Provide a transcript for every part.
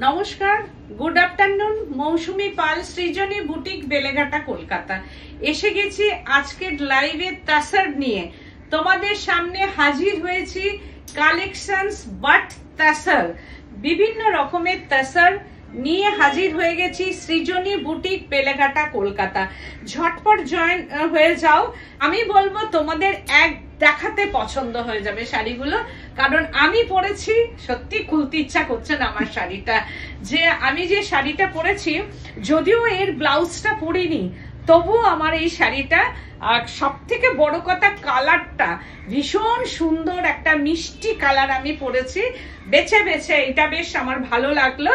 নমস্কার, good afternoon. মৌসুমী পাল, সৃজনী boutique, Beleghata, Kolkata. এসে গেছি আজকের লাইভে তাসার নিয়ে। তোমাদের সামনে হাজির হয়েছি কালেকশনস বাট তাসার, বিভিন্ন রকমের তাসার নিয়ে হাজির হয়ে গেছি সৃজনী বুটিক, বেলেঘাটা, কলকাতা। ঝটপট জয়েন হয়ে যাও। আমি বলবো তোমাদের এক দেখাতে পছন্দ হয়ে যাবে শাড়িগুলো, কারণ আমি পরেছি, সত্যি খুলতে ইচ্ছা করছে না আমার শাড়িটা। যে আমি যে শাড়িটা পরেছি, যদিও এর ব্লাউজটা পরিনি, তবুও আমার এই শাড়িটা, আর সব থেকে বড় কথা কালারটা ভীষণ সুন্দর, একটা মিষ্টি কালার আমি পরেছি বেছে বেছে। এটা বেশ আমার ভালো লাগলো।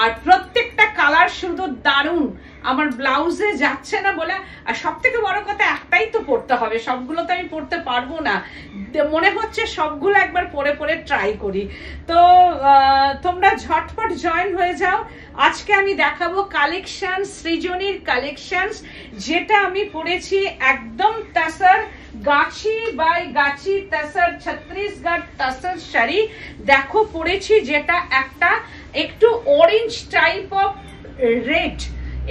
আর প্রত্যেকটা কালার শুধু দারুণ, আমার ব্লাউজে যাচ্ছে না বলে। আর সব থেকে বড় কথা, একটাই তো পরতে হবে, সবগুলো তো আমি পরতে পারবো না। মনে হচ্ছে সবগুলো একবার পরে পরে ট্রাই করি। তো তোমরা ঝটপট জয়েন হয়ে যাও। আজকে আমি দেখাবো কালেকশন, সৃজনীর কালেকশন, যেটা আমি পরেছি একদম তাসার, গাছি বাই গাছি তাসার, ছত্তিশগড় তাসার শাড়ি। দেখো পরেছি যেটা একটা একটু অরেঞ্জ টাইপ অফ রেড।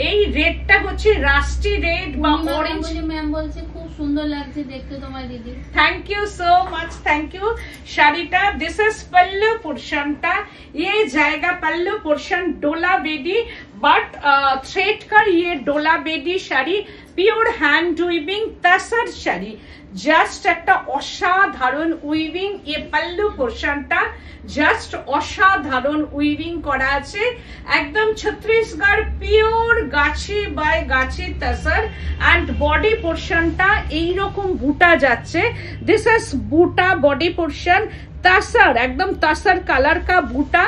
এই রেডটা হচ্ছে রাস্টি রেড বা অরেঞ্জ। ম্যাম বলছে খুব সুন্দর লাগছে দেখতে তোমার দিদি। Thank you so much, thank you. শাড়িটা দিস ইজ পল্লু পোর্শনটা। ये जाएगा पल्लू पोर्शन डोला बेडी, बट थ्रेड कर ये डोला बेडी sari, pure hand weaving তাসার sari. Just একটা অসাধারণ উইভিং। এ পল্লু পোর্শনটা জাস্ট অসাধারণ উইভিং করা আছে, একদম Chhattisgarh pure Gachhi by Gachhi তাসার। And body পোর্শনটা এইরকম বুটা যাচ্ছে। দিস ইজ বুটা বডি পোর্শন, তাসার, একদম তাসার কালার কা বুটা,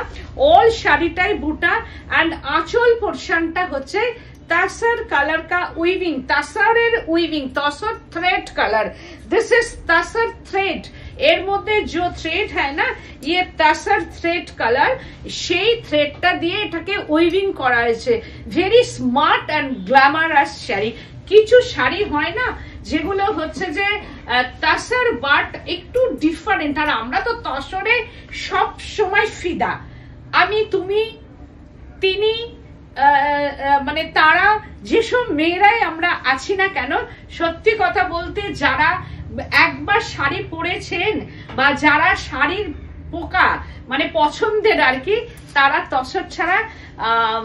অল শাড়িটাই বুটা। এন্ড আঁচল পোর্শনটা হচ্ছে তাসার কালার কা উইভিং, তাসারের weaving, tussar thread colour. This is tussar thread. এর মধ্যে যে থ্রেড হয় না, ইয়ে তাসার থ্রেড কালার, সেই থ্রেডটা দিয়ে এটাকে উইভিং করা হয়েছে। Very smart and glamorous sari. কিছু শাড়ি হয় না যেগুলো হচ্ছে যে তাসার বাট একটু ডিফারেন্ট, আর আমরা তো তসরে সব সময় ফিদা। আমি, তুমি, তিনি, মানে তারা, যেসব মেয়েরাই আমরা আছি না কেন, সত্যি কথা বলতে যারা একবার শাড়ি পরেছেন বা যারা শাড়ির পোকা মানে পছন্দের আর কি, তারা তসর ছাড়া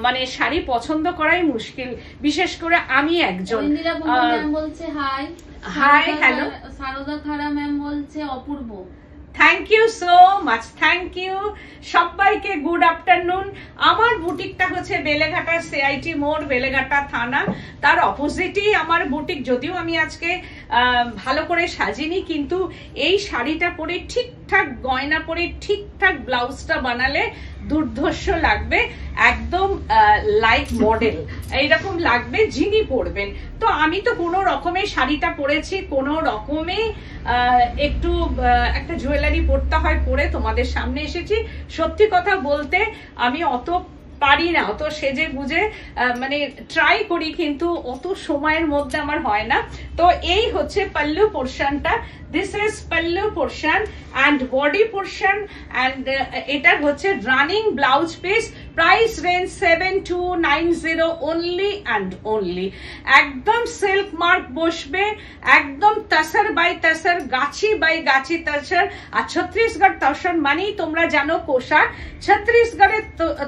মানে শাড়ি পছন্দ করাই মুশকিল। বিশেষ করে আমি একজন। বলছে high high, hello. Sarada Khara ma'am বলছে অপূর্ব। Thank you so much, thank you সবাইকে। Good afternoon. আমার বুটিকটা হচ্ছে বেলেঘাটা সিআইটি মোড়, বেলেঘাটা থানা, তার অপোজিটেই আমার বুটিক। যদিও আমি আজকে ভালো করে সাজিনি, কিন্তু এই শাড়িটা পরে ঠিকঠাক গয়না পরে ঠিকঠাক ব্লাউজটা বানালে দুর্ধর্ষ লাগবে, একদম লাইক মডেল এইরকম লাগবে যিনি পরবেন। তো আমি তো কোনো রকমে শাড়িটা পরেছি, কোনো রকমে একটু একটা জুয়েলারি পরতে হয়, পরে তোমাদের সামনে এসেছি। সত্যি কথা বলতে আমি অত পারি না, অত সেজে গুজে মানে ট্রাই করি, কিন্তু অত সময়ের মধ্যে আমার হয় না। তো এই হচ্ছে পল্লু পোর্শনটা। This is pallu portion and body portion. And এটার হচ্ছে running blouse piece. Price range 7290 only and only. একদম সিল্ক মার্ক বসবে, একদম তাসার বাই তাসার, গাছি বাই গাছি তাসার। আর ছত্তিশগড় তাসার মানেই তোমরা জানো পোশাক। ছত্তিশগড়ের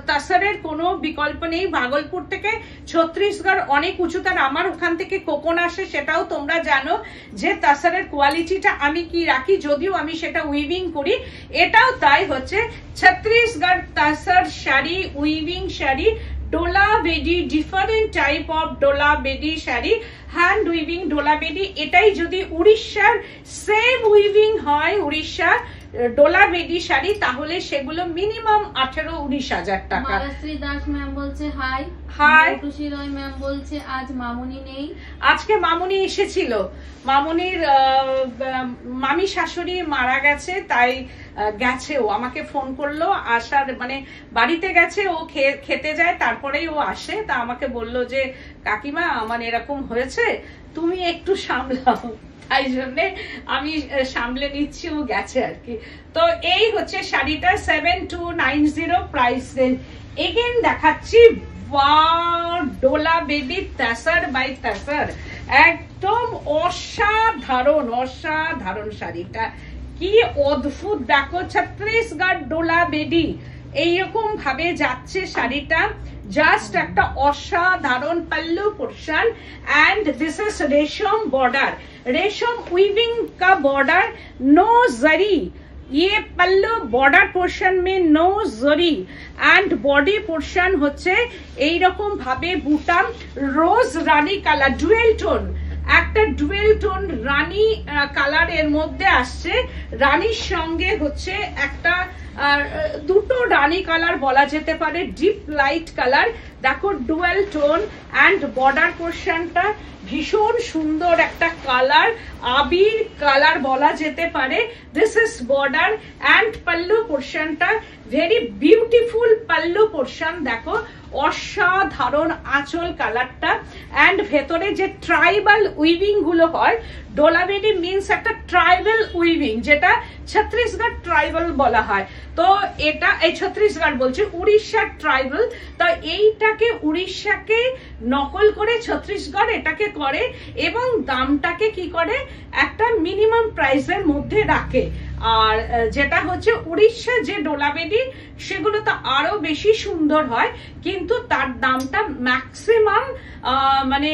তাসারের কোনো বিকল্প নেই। ভাগলপুর থেকে ছত্তিশগড় অনেক উঁচুতার, আমার ওখান থেকে কোকন আসে, সেটাও তোমরা জানো যে তাসারের কোয়ালিটিটা আমি কি রাখি, যদিও আমি সেটা উইভিং করি। এটাও তাই হচ্ছে ছত্তিশগড় তাসার শাড়ি, উইভিং শাড়ি, ডোলা বেডি, ডিফারেন্ট টাইপ অফ ডোলা বেডি শাড়ি, হ্যান্ড উইভিং ডোলা বেডি। এটাই যদি উড়িষ্যার সেম উইভিং হয়, উড়িষ্যার ডোলা বেডি শাড়ি, তাহলে সেগুলো মিনিমাম 18-19,000 টাকা। মালাশ্রী দাস ম্যাম বলছে হাই। হাই। খুশি রয় ম্যাম বলছে আজ মামুনি নেই। আজকে মামুনি এসেছিল, মামুনির মামি শাশুড়ি মারা গেছে, তাই গেছে। ও আমাকে ফোন করলো, আসার মানে বাড়িতে গেছে, ও খেতে যায়, তারপরেই ও আসে। তা আমাকে বললো যে কাকিমা আমার এরকম হয়েছে, তুমি একটু সামলাও। তাই জন্য আমি সামলে নিচ্ছি, ও গেছে আর কি। তো এই হচ্ছে শাড়িটা 7290 প্রাইস রেঞ্জ। এগেন দেখাচ্ছি ওয়াও, ডোলা বেবি তাসার বাই তাসার, একদম অসাধারণ অসাধারণ শাড়িটা, কি অদ্ভুত দেখো, ছত্রিশগড় ডোলা বেবি এইরকম ভাবে যাচ্ছে শাড়িটা, জাস্ট একটা অসাধারণ pallu portion and this is resham border, रेशम उइविंग का बॉर्डर, नो जरी, ये पल्लू बॉर्डर पोर्शन में no zari and body portion হচ্ছে এই রকম ভাবে বুটা, rose rani colour, dual tone, একটা ডুয়েল টোন রানী কালারের মধ্যে আসছে, রানীর সঙ্গে হচ্ছে একটা দুটো রানী কালার বলা যেতে পারে, ডিপ লাইট কালার, দেখো ডুয়েল টোন এন্ড বর্ডার পোর্শনটা ভীষণ সুন্দর একটা কালার, আবির কালার বলা যেতে পারে। This is border and pallu পোর্শনটা ভেরি বিউটিফুল পাল্লু পোর্শন, দেখো অসাধারণ আঁচল কালারটা, এন্ড ভেতরে যে ট্রাইবাল উইভিং গুলো হয়, ডোলাবেডি মিন্স একটা ট্রাইবাল উইভিং, যেটা ছত্রিশগড় ট্রাইবাল বলা হয়। তো এটা এই ছত্রিশগড় বলছে, উড়িষ্যার ট্রাইবাল, তো এইটাকে উড়িষ্যাকে নকল করে ছত্রিশগড় এটাকে করে এবং দামটাকে কি করে একটা মিনিমাম প্রাইসের মধ্যে রাখে। আর যেটা হচ্ছে উড়িষ্যা যে ডোলাবেডি সেগুলো তো আরো বেশি সুন্দর হয়, কিন্তু তার দামটা ম্যাক্সিমাম মানে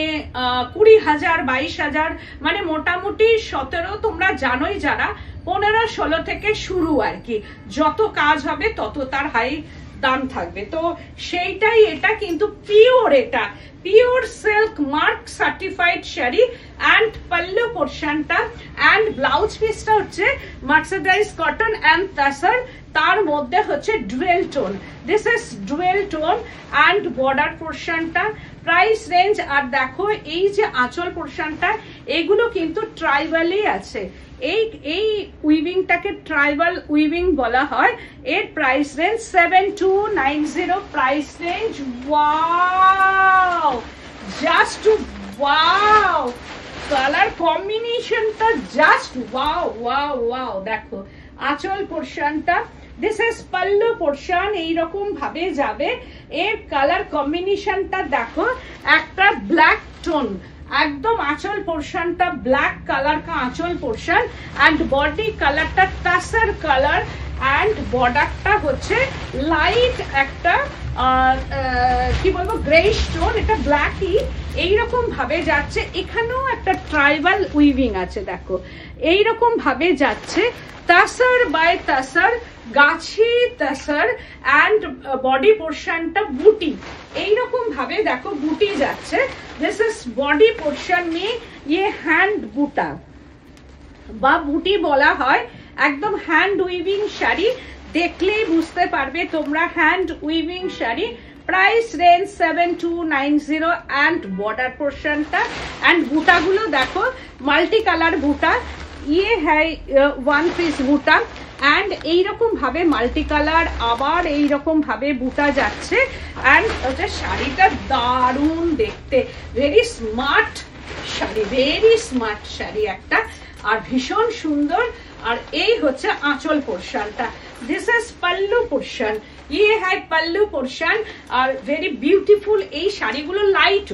20,000 22,000, মানে মোটামুটি 17, তোমরা জানোই যারা 15-16 থেকে শুরু আর কি, যত কাজ হবে তত তার হাই দাম থাকবে। তো সেইটাই এটা, কিন্তু পিওর, এটা pure silk mark certified sari and pallu পোর্শনটা এন্ড ব্লাউজ পিসটা হচ্ছে মার্সারাইজ কটন এন্ড তাসার, তার মধ্যে হচ্ছে dual tone, this is dual tone and border পোর্শনটা প্রাইস রেঞ্জ। আর দেখো এই যে আঁচল পোর্শনটা, এগুলো কিন্তু ট্রাইবালই আছে, এই উইভিংটাকে ট্রাইবাল উইভিং বলা হয়। এর price range 7290 price range. Wow, just wow, colour কম্বিনেশনটা জাস্ট ওয়াও ওয়াও ওয়াও। দেখো আঁচল পোর্শনটা, দিস ইজ পাল্লু পোর্শন, এইরকম ভাবে যাবে। এর কালার কম্বিনেশনটা দেখো, একটা ব্ল্যাক টোন, একদম আঁচল পোর্শনটা ব্ল্যাক কালার কা আঁচল পোর্শন এন্ড বডি কালারটা টাসার কালার এন্ড বর্ডারটা হচ্ছে লাইট একটা কি বলবো গ্রেইশ টোন, এটা ব্ল্যাকই এইরকম ভাবে যাচ্ছে। এখানেও একটা ট্রাইবাল উইভিং আছে, দেখো এইরকম ভাবে যাচ্ছে, তাসার by tussar, ghicha তাসার and body পোর্শনটা বুটি, এইরকম ভাবে দেখো বুটি যাচ্ছে। দিস ইজ বডি পোর্শন মে ये হ্যান্ড বুটা বা বুটি বলা হয়, একদম হ্যান্ড উইভিং শাড়ি, দেখলেই বুঝতে পারবে তোমরা hand weaving sari. Price range 7290 and border পোর্শনটা এন্ড বুটাগুলো দেখো মাল্টি কালার বুটা, ये है 1 পিস বুটা এন্ড এইরকম ভাবে মাল্টি কালার, আবার এইরকম ভাবে বুটা যাচ্ছে এন্ড ওটা শাড়িটা দারুণ দেখতে, very smart sari, very smart sari একটা, আর ভীষণ সুন্দর। আর এই হচ্ছে আঁচল পোর্শনটা, দিস ইজ পাল্লু পোর্শন, ये है पल्लू पोर्शन और वेरी ब्यूटीफुल। এই শাড়িগুলো light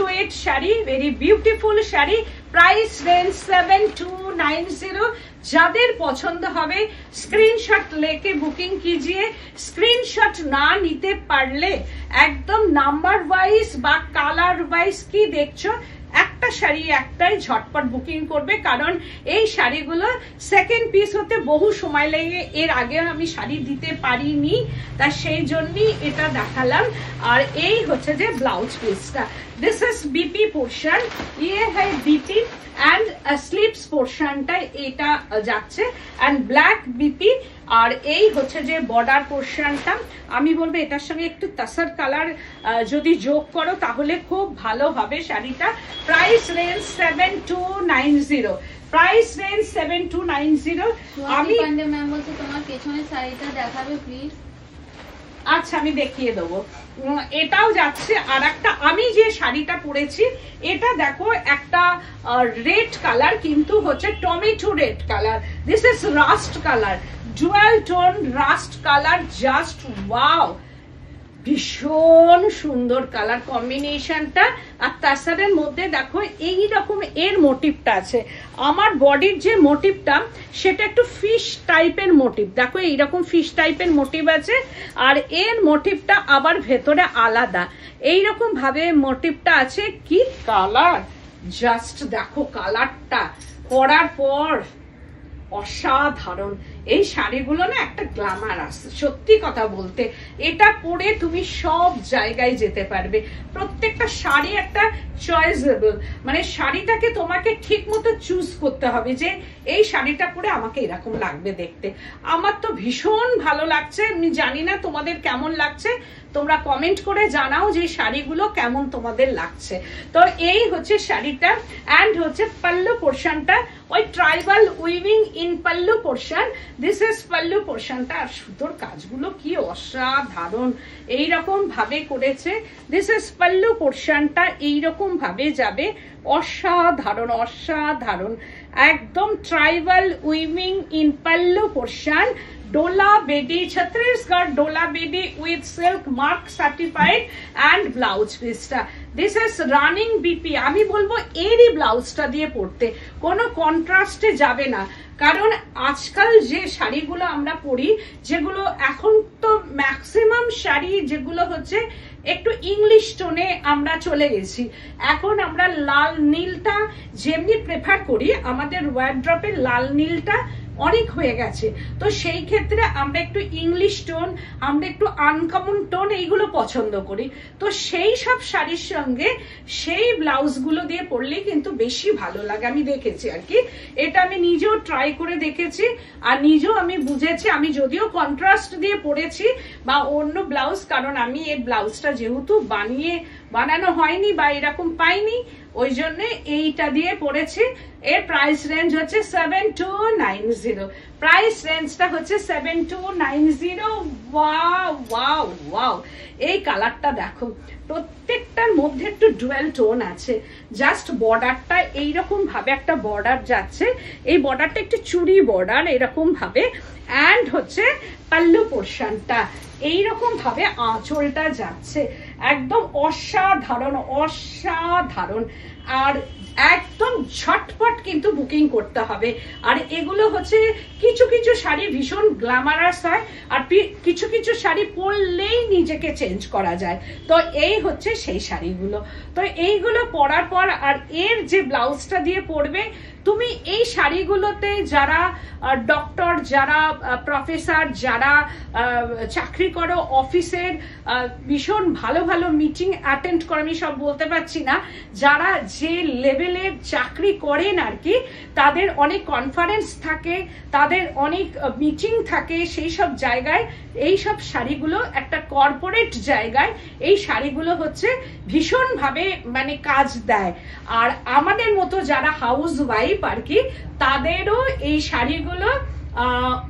weight sari, very beautiful sari. Price range 7290। যাদের পছন্দ হবে স্ক্রিনশট লেকে বুকিং कीजिए। স্ক্রিনশট না নিতে পারলে একদম নাম্বার ওয়াইজ বা কালার ওয়াইজ কি দেখছো, একটা শাড়ি একটাই ঝটপট বুকিং করবে, কারণ এই শাড়িগুলো সেকেন্ড পিস হতে বহু সময় লাগে, এর আগে আমি শাড়ি দিতে পারিনি, তা সেই জন্যই এটা দেখালাম। আর এই হচ্ছে যে ব্লাউজ পিসটা, দিস ইজ বিপি পোর্শন, ये है বিপি এন্ড স্লিপস পোর্শনটা এটা যাচ্ছে এন্ড ব্ল্যাক বিপি। আর এই হচ্ছে যে বর্ডার পোর্শনটা, আমি বলবো এটার সঙ্গে একটু তাসার কালার যদি যোগ করো তাহলে খুব ভালো হবে শাড়িটা। Price range 7290, price range 7290। আমি পান্ডে ম্যাম বলছে তোমার পেছনের শাড়িটা দেখাবে প্লিজ। আচ্ছা আমি দেখিয়ে দেবো। এটাও যাচ্ছে। আর একটা আমি যে শাড়িটা পরেছি এটা দেখো একটা রেড কালার, কিন্তু হচ্ছে tomato red colour. This is rust colour, dual tone rushed colour, just wow, ভীষণ সুন্দর কালার কম্বিনেশনটা। আর তাছাড়ার মধ্যে দেখো এইরকম এর মোটিভটা আছে। আমার বডির যে মোটিভটা সেটা একটু ফিশ টাইপের মোটিভ, দেখো এইরকম ফিশ টাইপের মোটিভ আছে। আর এর মোটিভটা আবার ভেতরে আলাদা, এইরকম ভাবে মোটিভটা আছে। কি কালার, জাস্ট দেখো কালারটা পরার পর অসাধারণ। এই শাড়িগুলো না একটা গ্ল্যামার আছে, সত্যি কথা বলতে। এটা পরে তুমি সব জায়গায় যেতে পারবে। প্রত্যেকটা শাড়ি একটা চয়েসেবল, মানে শাড়িটাকে তোমাকে ঠিক মতো চুজ করতে হবে যে এই শাড়িটা পরে আমাকে এরকম লাগবে দেখতে। আমার তো ভীষণ ভালো লাগছে। আমি জানি না তোমাদের কেমন লাগছে, তোমরা কমেন্ট করে জানাও যে শাড়িগুলো কেমন তোমাদের লাগছে। তো এই হচ্ছে শাড়িটা। অ্যান্ড হচ্ছে পাল্লু পোর্শনটা ওই tribal weaving in pallu portion. This is pallu পোর্শনটা। আর সুতোর কাজগুলো কি অসাধারণ, এইরকম ভাবে করেছে। দিস ইজ পাল্লু পোর্শনটা, এইরকম ভাবে যাবে, অসাধারণ অসাধারণ, একদম tribal weaving in pallu portion. Dola Bedi, Chhattisgarh Dola Bedi with silk mark certified and blouse পিসটা। This is running BP. আমি বলবো এরই ব্লাউজটা দিয়ে পরতে, কোনো কন্ট্রাস্টে যাবে না। কারণ আজকাল যে শাড়িগুলো আমরা পরি, যেগুলো এখন তো ম্যাক্সিমাম শাড়ি যেগুলো হচ্ছে একটু ইংলিশ টোনে আমরা চলে গেছি। এখন আমরা লাল নীলটা যেমনি প্রেফার করি, আমাদের ওয়ার্ড্রপের লাল নীলটা অনেক হয়ে গেছে। তো সেই ক্ষেত্রে আমরা একটু ইংলিশ টোন, আমরা একটু আনকমন টোন এইগুলো পছন্দ করি। তো সেই সব শাড়ির সঙ্গে সেই ব্লাউজগুলো দিয়ে পরলে কিন্তু বেশি ভালো লাগে, আমি দেখেছি আর কি। এটা আমি নিজেও ট্রাই করে দেখেছি আর নিজেও আমি বুঝেছি। আমি যদিও কন্ট্রাস্ট দিয়ে পরেছি বা অন্য ব্লাউজ, কারণ আমি এই ব্লাউজটা যেহেতু বানানো হয়নি বা এরকম পাইনি, ওই জন্য এইটা দিয়ে পরেছি। এর প্রাইস রেঞ্জ হচ্ছে 7290। প্রাইস রেঞ্জটা হচ্ছে 7290। ওয়াও ওয়াও ওয়াও, এই কালারটা দেখো, প্রত্যেকটার মধ্যে একটু ডুয়াল টোন আছে। জাস্ট বর্ডারটা এইরকম ভাবে একটা বর্ডার যাচ্ছে, এই বর্ডারটা একটু চুড়ি বর্ডার এরকম ভাবে। অ্যান্ড হচ্ছে পাল্লু পোর্শনটা এইরকম ভাবে আঁচলটা যাচ্ছে, একদম অসাধারণ অসাধারণ। আর একদম ঝটপট কিন্তু বুকিং করতে হবে। আর এগুলো হচ্ছে কিছু কিছু শাড়ি ভীষণ গ্ল্যামারাস হয়, আর কিছু কিছু শাড়ি পরলেই নিজেকে চেঞ্জ করা যায়। তো এই হচ্ছে সেই শাড়িগুলো। তো এইগুলো পরার পর আর এর যে ব্লাউজটা দিয়ে পরবে তুমি, এই শাড়িগুলোতে যারা ডক্টর, যারা প্রফেসর, যারা চাকরি করো অফিসের, ভীষণ ভালো ভালো মিটিং অ্যাটেন্ড করে, আমি সব বলতে পারছি না, যারা যে লেভেলের চাকরি করেন আর কি, তাদের অনেক কনফারেন্স থাকে, তাদের অনেক মিটিং থাকে, সেই সব জায়গায় এই সব শাড়িগুলো একটা কর্পোরেট জায়গায় এই শাড়িগুলো হচ্ছে ভীষণ ভাবে মানে কাজ দেয়। আর আমাদের মতো যারা হাউস ওয়াইফ আর কি, তাদেরও এই শাড়িগুলো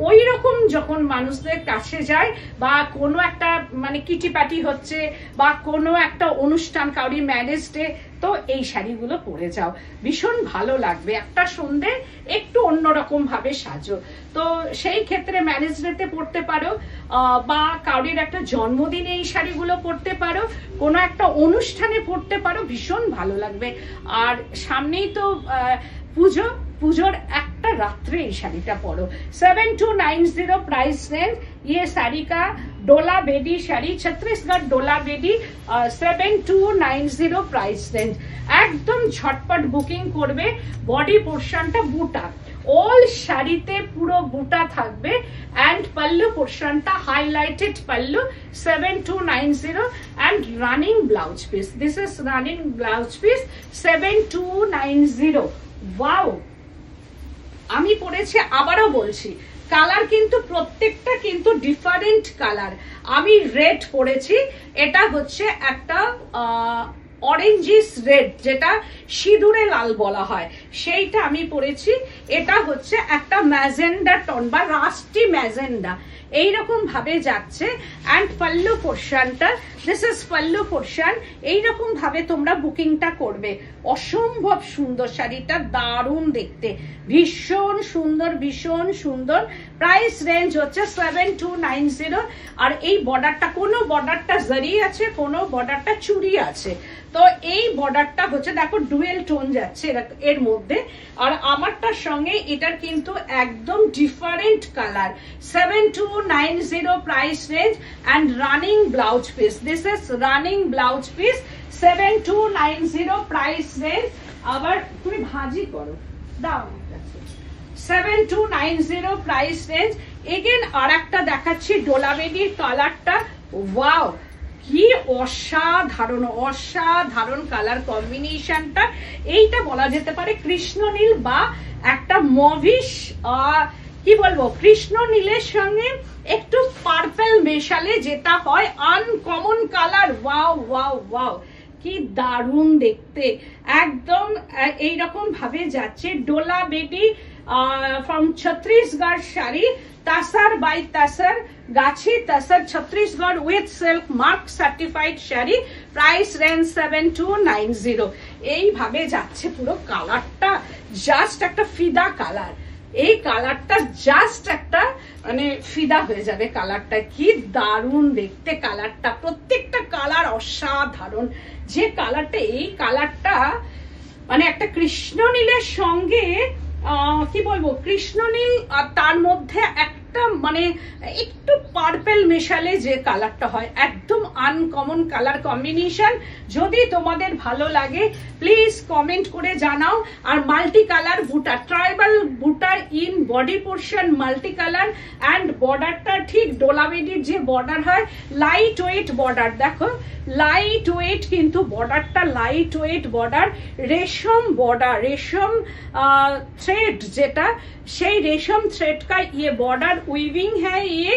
ওই রকম যখন মানুষদের কাছে যায় বা কোনো একটা মানে কিটি পার্টি হচ্ছে বা কোনো একটা অনুষ্ঠান, কাউরি ম্যারেজ ডে, তো এই শাড়িগুলো পরে যাও, ভীষণ ভালো লাগবে। একটা সন্ধে একটু অন্যরকম ভাবে সাজো, তো সেই ক্ষেত্রে ম্যারেজ ডেতে পরতে পারো বা কাউরির একটা জন্মদিনে এই শাড়িগুলো পরতে পারো, কোনো একটা অনুষ্ঠানে পরতে পারো, ভীষণ ভালো লাগবে। আর সামনেই তো পুজো, পুজোর একটা রাত্রে এই শাড়িটা পরো। 7290 प्राइस रेंज। ये साड़ी का डोला बेडी শাড়ি, ছত্তিশগড় ডোলা বেডি, 7290 प्राइस रेंज। একদম ঝটপট বুকিং করবে। বডি পোর্শনটা বুটা, অল শাড়িতে পুরো বুটা থাকবে। অ্যান্ড পাল্লু পোর্শনটা highlighted pallu, 7290 and running blouse piece. This is running blouse piece, 7290। Wow, আমি পরেছি, আবারও বলছি, কালার কিন্তু প্রত্যেকটা কিন্তু ডিফারেন্ট কালার। আমি রেড পরেছি, এটা হচ্ছে একটা অরেঞ্জিস রেড, যেটা সিঁদুরে লাল বলা হয়, সেইটা আমি পরেছি। এটা হচ্ছে একটা ম্যাজেন্ডা টোন বা রাস্টি ম্যাজেন্ডা, এইরকম ভাবে যাচ্ছে। অ্যান্ড পাল্লু পোর্শনটা, দিস ইজ পাল্লু পোর্শন, এইরকম ভাবে তোমরা বুকিংটা করবে। অসম্ভব সুন্দর শাড়িটা, দারুণ দেখতে, ভীষণ সুন্দর, ভীষণ সুন্দর। প্রাইস রেঞ্জ হচ্ছে 7290। আর এই বর্ডারটা, কোনো বর্ডারটা জারি আছে, কোনো বর্ডারটা চুরি আছে। তো এই বর্ডারটা হচ্ছে দেখো ডুয়েল টোন যাচ্ছে এর মধ্যে, আর আমারটার সঙ্গে এটার কিন্তু একদম different colour. 7290 price range and running blouse piece, this is running blouse piece, 7290 price range. আবার তুমি ভাজি করো, দাও 7290 প্রাইস রেঞ্জ। এগেন আর একটা দেখাচ্ছি ডোলাবেডির কালারটা, ওয়াও কি অসাধারণ, অসাধারণ কালার কম্বিনেশনটা। এইটা বলা যেতে পারে কৃষ্ণ নীল বা একটা মভিশ, কি বলবো, কৃষ্ণ নীলের সঙ্গে একটু পার্পল মেশালে যেটা হয় uncommon colour. Wow wow wow, কি দারুণ দেখতে, একদম এইরকম ভাবে যাচ্ছে। Dola Bedi from Chhattisgarh sari, tussar by tussar, ghicha tussar Chhattisgarh with silk mark certified sari, price range 7290। এইভাবে যাচ্ছে পুরো কালারটা, জাস্ট একটা ফিদা কালার। এই কালারটা জাস্ট একটা মানে ফিদা হয়ে যাবে কালারটা, কি দারুণ দেখতে কালারটা, প্রত্যেকটা কালার অসাধারণ। যে কালারটা, এই কালারটা মানে একটা কৃষ্ণ নীলের সঙ্গে কি বলবো, কৃষ্ণ নীল আর তার মধ্যে একটা মানে একটু পার্পল মেশালে যে কালারটা হয়, একদম আনকমন কালার কম্বিনেশন। যদি তোমাদের ভালো লাগে প্লিজ কমেন্ট করে জানাও। আর মাল্টি কালার বুটার, ট্রাইবাল বুটার in body portion, multi colour and বর্ডারটা ঠিক ডোলাবেডির যে বর্ডার হয়, লাইট ওয়েট বর্ডার, দেখো লাইট ওয়েট, কিন্তু বর্ডারটা লাইট ওয়েট বর্ডার, রেশম বর্ডার, রেশম थ्रेड जेटा সেই रेशम थ्रेड का ये बॉर्डर वीविंग है। ये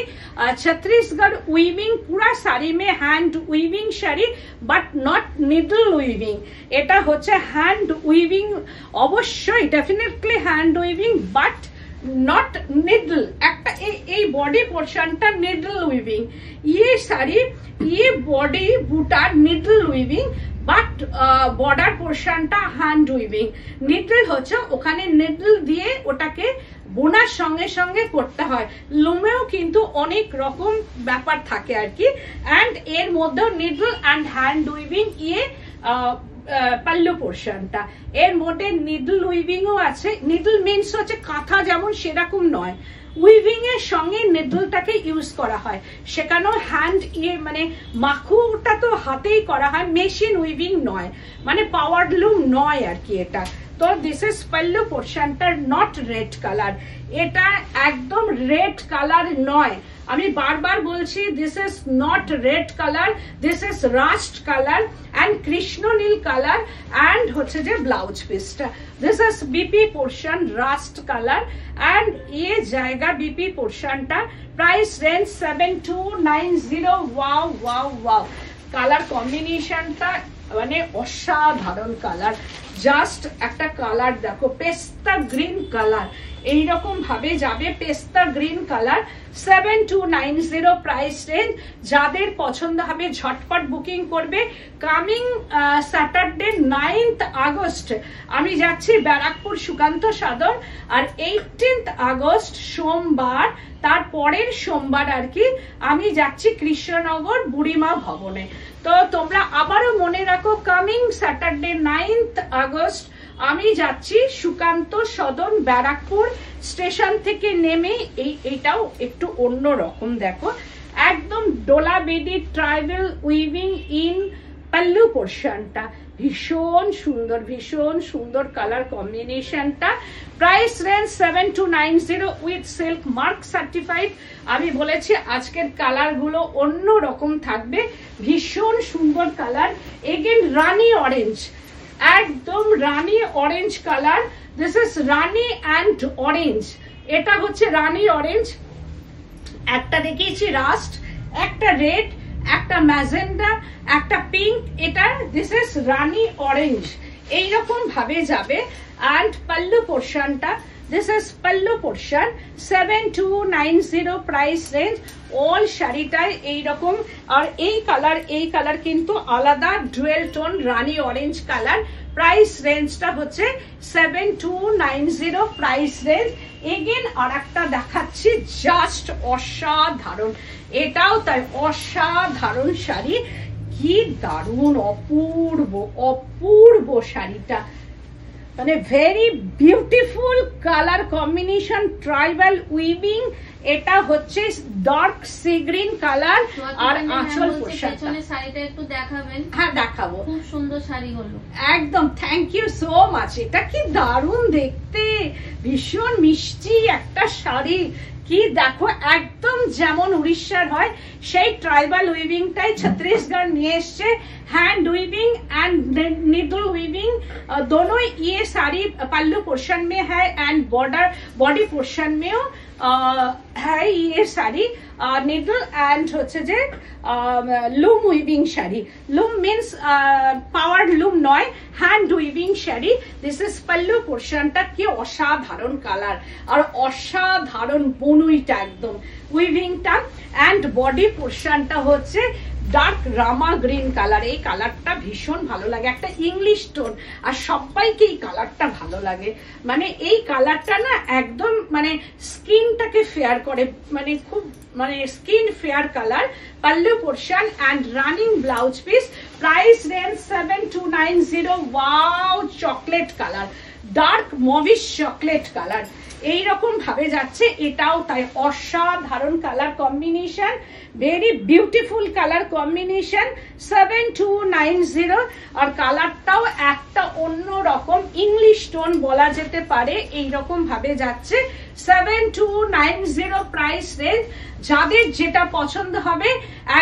छत्तीसगढ़ वीविंग, पूरा साड़ी में hand weaving sari, but not needle weaving. এটা হচ্ছে হ্যান্ড উইভিং, অবশ্যই definitely hand weaving, but not needle. একটা এই বডি পোর্শনটা নিডল উইভিং, ये শাড়ি ये বডি বুটা নিডল উইভিং, বাট বর্ডার পোর্শনটা হ্যান্ড উইভিং। নিডল হচ্ছে ওখানে নিডল দিয়ে ওটাকে বোনার সঙ্গে সঙ্গে করতে হয়, লুমেও কিন্তু অনেক রকম ব্যাপার থাকে আর কি। অ্যান্ড এর মধ্যেও নিডল অ্যান্ড হ্যান্ড উইভিং, ইয়ে পাল্লু পোর্শনটা, এর মধ্যে নিডল উইভিং ও আছে। নিডল মিনস হচ্ছে কাঁথা যেমন সেরকম নয়, উইভিং এর সঙ্গে নিডলটাকে ইউজ করা হয়, সেখানেও হ্যান্ড ইয়ে মানে মাখুটা তো হাতেই করা হয়, মেশিন উইভিং নয়, মানে পাওয়ার লুম নয় আর কি এটা। তো দিস ইজ পাল্লু পোর্শনটা, নট রেড কালার, এটা একদম রেড কালার নয়। আমি বারবার বলছি this is not red colour, this is rust colour and কৃষ্ণ নীল কালার। অ্যান্ড হচ্ছে যে ব্লাউজ পিসটা, this is BP portion, rust colour and ये जाएगा बीपी पोर्शनটা। Price range 7290। Wow wow wow, colour কম্বিনেশনটা মানে অসাধারণ কালার, জাস্ট একটা কালার দেখো, পেস্তা গ্রিন কালার, এইরকম ভাবে যাবে পেস্তা গ্রিন কালার। 7290 price range. যাদের পছন্দ হবে ঝটপট বুকিং করবে। কামিং স্যাটারডে 9th আগস্ট আমি যাচ্ছি ব্যারাকপুর সুকান্ত সদর, আর 18th আগস্ট সোমবার, তার পরের সোমবার আর কি আমি যাচ্ছি কৃষ্ণনগর বুড়িমা ভবনে। তো তোমরা আবারও মনে রাখো, কামিং স্যাটারডে 9th আগস্ট আমি যাচ্ছি সুকান্ত সদন ব্যারাকপুর স্টেশন থেকে নেমে। এইটাও একটু অন্য রকম দেখো, একদম ডোলা বেডি ট্রাইবাল উইভিং ইন পাল্লু পোর্শনটা, ভীষণ সুন্দর, ভীষণ সুন্দর কালার কম্বিনেশনটা। Price range 7290 with silk mark certified. আমি বলেছি আজকের কালার গুলো অন্য রকম থাকবে, ভীষণ সুন্দর কালার। এগেন রানী অরেঞ্জ, একদম রানী অরেঞ্জ কালার, দিস ইজ রানী অ্যান্ড অরেঞ্জ। এটা হচ্ছে রানী অরেঞ্জ, একটা দেখিয়েছি রাস্ট, একটা রেড, একটা ম্যাজেন্ডা, একটা পিঙ্ক, এটা দিস ইজ রানী অরেঞ্জ। এইরকম ভাবে যাবে। অ্যান্ড পাল্লু পোর্শনটা This is pallu portion 7290 price range. All শাড়িটাই এই রকম, আর এই কালার কিন্তু আলাদা ডুয়েল টোন রানী অরেঞ্জ কালার। প্রাইস রেঞ্জটা হচ্ছে 7290 প্রাইস রেঞ্জ। এগেন আর একটা দেখাচ্ছি, জাস্ট অসাধারণ, এটাও তাই অসাধারণ শাড়ি। কি দারুণ, অপূর্ব অপূর্ব শাড়িটা, মানে very beautiful colour combination, tribal weaving. এটা হচ্ছে ডার্ক সি গ্রিন কালার আর আঁচল পোশাকটা। শাড়িটা একটু দেখাবেন? হ্যাঁ দেখাবো, খুব সুন্দর শাড়ি হলো একদম। Thank you so much. এটা কি দারুণ দেখতে, ভীষণ মিষ্টি একটা শাড়ি। কি দেখো, একদম যেমন উড়িষ্যার হয় সেই ট্রাইবাল উইভিংটাই ছত্তিশগড় নিয়ে এসছে। Hand weaving and needle weaving दोनों ये साड़ी पल्लू पोर्शन में है एंड बॉडी पोर्शन में है ये साड़ी नीडल एंड হচ্ছে যে লুম উইভিং শাড়ি। লুম মিন্স পাওয়ার লুম নয়, hand weaving sari. This is pallu পোর্শনটা, কি অসাধারণ কালার আর অসাধারণ বনুইটা একদম উইভিংটা। এন্ড বডি পোর্শনটা হচ্ছে ডার্ক রামা গ্রিন কালার। এই কালারটা ভীষণ ভালো লাগে, একটা ইংলিশ টোন, আর সবাইকে এই কালারটা ভালো লাগে। মানে এই কালারটা না একদম মানে স্কিনটাকে ফেয়ার করে, মানে খুব মানে skin fair colour. Pallu portion and running blouse piece. Price range 7290। Wow, chocolate colour, dark mauvish chocolate colour এইরকম ভাবে যাচ্ছে। এটাও তাই অসাধারণ colour combination, very beautiful colour combination. 7290 আর কালারটাও একটা অন্য রকম ইংলিশ টোন বলা যেতে পারে, এইরকম ভাবে যাচ্ছে। 7290 প্রাইস রেঞ্জ। যাদের যেটা পছন্দ হবে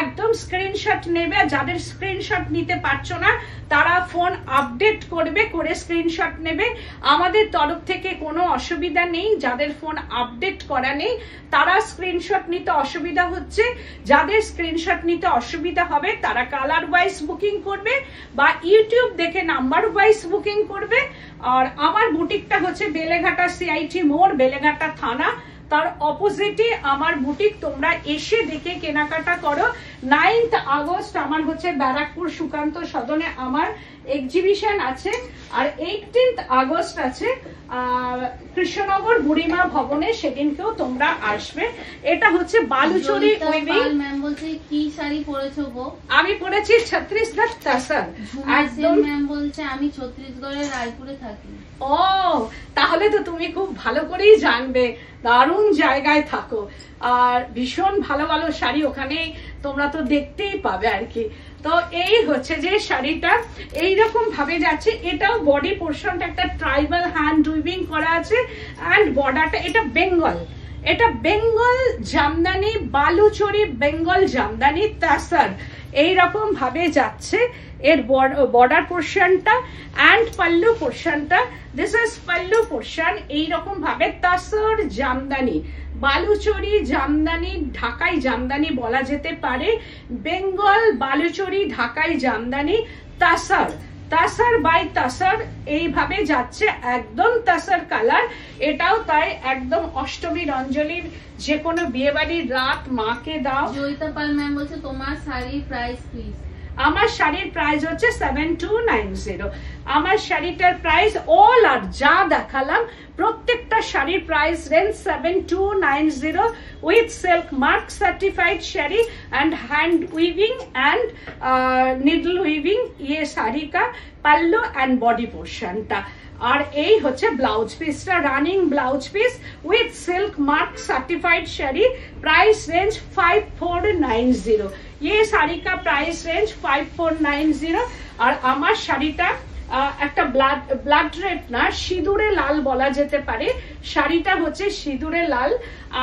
একদম স্ক্রিনশট নেবে, আর যাদের স্ক্রিনশট নিতে পারছো না তারা ফোন আপডেট করবে, করে স্ক্রিনশট নেবে। আমাদের তরফ থেকে কোনো অসুবিধা নেই, যাদের ফোন আপডেট করা নেই তারা স্ক্রিনশট নিতে অসুবিধা হচ্ছে। যাদের স্ক্রিনশট নিতে অসুবিধা হবে তারা কালার ওয়াইজ বুকিং করবে বা ইউটিউব দেখে নাম্বার ওয়াইজ বুকিং করবে। আর আমার বুটিকটা হচ্ছে বেলেঘাটা সিআইটি মোড়, বেলেঘাটা থানা, তার অপোজিটে আমার বুটিক। তোমরা এসে দেখে কেনাকাটা করো। 9th আগস্ট আমার হচ্ছে ব্যারাকপুর সুকান্ত সদনে আমার এক্সিবিশন আছে, আর 18th আগস্ট আছে কৃষ্ণনগর বুড়িমা ভবনে, সেদিনকেও তোমরা আসবে। এটা হচ্ছে বালুচরি উইভিং। ম্যাম বলছে কি শাড়ি পরেছো গো? আমি পরেছি ছত্তিশগড় তাসার। একদম ম্যাম বলছে আমি ছত্তিশগড়ের রায়পুরে থাকি। ও, তাহলে তো তুমি খুব ভালো করেই জানবে, দারুণ জায়গায় থাকো, আর ভীষণ ভালো ভালো শাড়ি ওখানে তোমরা তো দেখতেই পাবে আর কি। তো এই হচ্ছে যে শাড়িটা এইরকম ভাবে যাচ্ছে। এটাও বডি পোর্শনটা একটা ট্রাইবাল হ্যান্ড উইভিং করা আছে, এন্ড বর্ডারটা এটা বেঙ্গল, এটা বেঙ্গল জামদানি, বালুচরি বেঙ্গল জামদানি তাসার এইরকম ভাবে যাচ্ছে। এর বর্ডার পোর্শনটা এন্ড পাল্লু পোর্শনটা, দিস ইজ পাল্লু পোর্শন এইরকম ভাবে তাসার জামদানি, বালুচরি জামদানি, ঢাকাই জামদানি বলা যেতে পারে, বেঙ্গল বালুচরি ঢাকাই জামদানি তাসার, তাসার বাই তাসার এইভাবে যাচ্ছে। একদম তাসার কালার। এটাও তাই একদম অষ্টমীর অঞ্জলির যে কোনো বিয়ে বাড়ির রাত মাকে দাও। জয়িতা পাল ম্যাম বলছে তোমার শাড়ির প্রাইস প্লিজ। আমার শাড়ির প্রাইস হচ্ছে 7290। আমার শাড়িটার প্রাইস অল আর যা দেখালাম প্রত্যেকটা শাড়ির price range 7290 with silk mark certified sari and hand weaving and needle weaving ये साड़ी का पल्लू एंड बॉडी पोर्शनটা। আর এই হচ্ছে ব্লাউজ পিসটা, running blouse piece with silk mark certified sari. Price range 5490। ये साड़ी का प्राइस रेंज 5490। আর আমার শাড়িটা একটা ব্লাড রেড না, সিঁদুরে লাল বলা যেতে পারে। শাড়িটা হচ্ছে সিঁদুরে লাল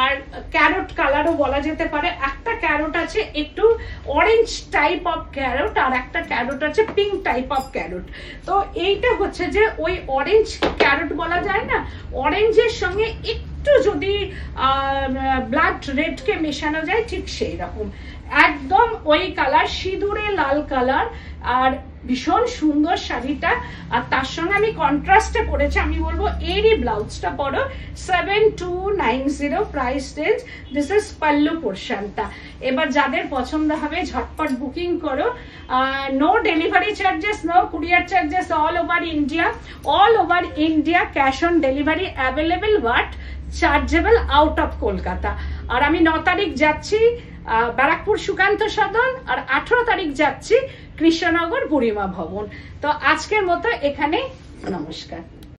আর ক্যারট কালারও বলা যেতে পারে। একটা ক্যারট আছে একটু অরেঞ্জ টাইপ অফ ক্যারট, আর একটা ক্যারট আছে পিঙ্ক টাইপ অফ ক্যারট। তো এইটা হচ্ছে যে ওই অরেঞ্জ ক্যারট বলা যায় না, অরেঞ্জের সঙ্গে একটু একটু যদি ব্লাড রেডকে মেশানো যায় ঠিক সেই রকম, একদম ওই কালার, সিঁদুরে লাল কালার, আর ভীষণ সুন্দর শাড়িটা। আর তার সঙ্গে আমি কন্ট্রাস্টে পরেছি, আমি বলবো এরই ব্লাউজটা পরো। 7290 price range. This is pallu পোর্শনটা। এবার যাদের পছন্দ হবে ঝটপট বুকিং করো। No delivery charges, no courier charges, all over India. All over India cash on delivery available, but chargeable out of Kolkata. আর আমি 9 তারিখ যাচ্ছি ব্যারাকপুর সুকান্ত সদন, আর 18 তারিখ যাচ্ছি কৃষ্ণনগর বুড়িমা ভবন। তো আজকের মতো এখানে, নমস্কার।